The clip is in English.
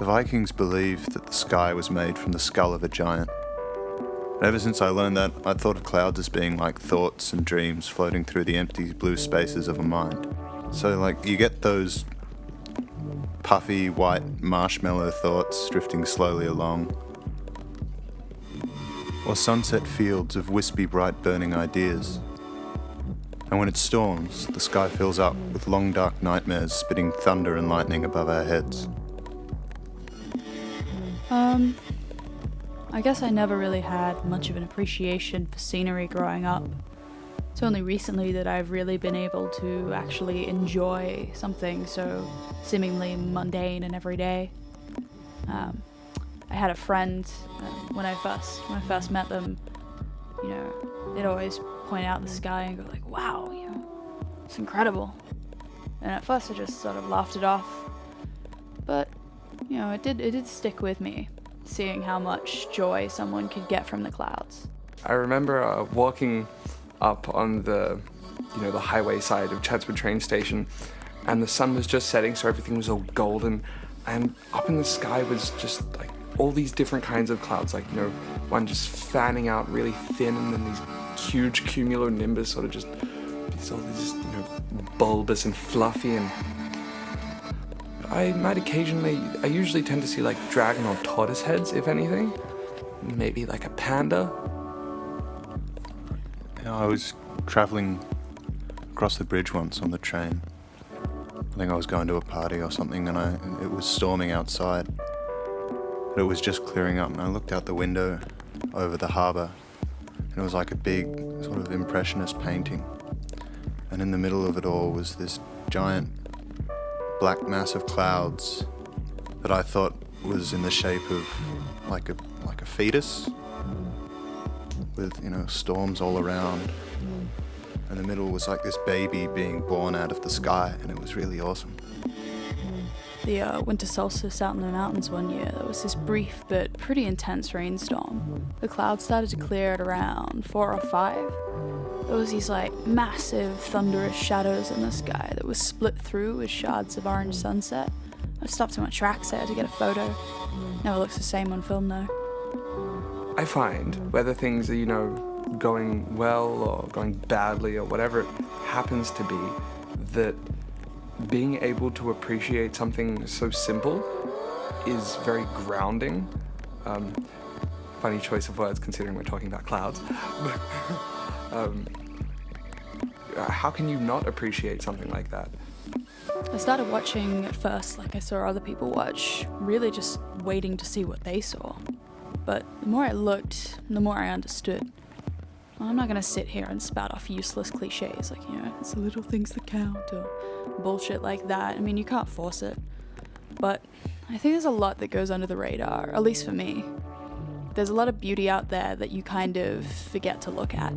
Vikings believed that the sky was made from the skull of a giant. Ever since I learned that, I'd thought of clouds as being like thoughts and dreams floating through the empty blue spaces of a mind. So, like, you get those puffy, white, marshmallow thoughts drifting slowly along, or sunset fields of wispy, bright, burning ideas. And when it storms, the sky fills up with long, dark nightmares spitting thunder and lightning above our heads. I guess I never really had much of an appreciation for scenery growing up. It's only recently that I've really been able to actually enjoy something so seemingly mundane and everyday. I had a friend when I first met them. You know, they'd always point out the sky and go like, "Wow, you know, it's incredible." And at first I just sort of laughed it off, but you know, it did stick with me, seeing how much joy someone could get from the clouds. I remember walking up on the highway side of Chatswood train station, and the sun was just setting, so everything was all golden, and up in the sky was just like all these different kinds of clouds, like, you know, one just fanning out really thin, and then these huge cumulonimbus sort of just all these, you know, bulbous and fluffy. And I usually tend to see like dragon or tortoise heads, if anything. Maybe like a panda. I was travelling across the bridge once on the train. I think I was going to a party or something, and it was storming outside. But it was just clearing up, and I looked out the window over the harbour, and it was like a big sort of impressionist painting. And in the middle of it all was this giant black mass of clouds that I thought was in the shape of like a fetus, with, you know, storms all around. And the middle was like this baby being born out of the sky, and it was really awesome. The winter solstice out in the mountains one year, there was this brief but pretty intense rainstorm. The clouds started to clear at around 4 or 5. There was these like massive thunderous shadows in the sky that was split through with shards of orange sunset. I stopped in my tracks there to get a photo. Never looks the same on film though. I find whether things are, you know, going well or going badly or whatever it happens to be, that being able to appreciate something so simple is very grounding. Funny choice of words considering we're talking about clouds. How can you not appreciate something like that? I started watching at first like I saw other people watch, really just waiting to see what they saw. But the more I looked, the more I understood. Well, I'm not gonna sit here and spout off useless cliches like, you know, it's the little things that count or bullshit like that. I mean, you can't force it. But I think there's a lot that goes under the radar, at least for me. There's a lot of beauty out there that you kind of forget to look at.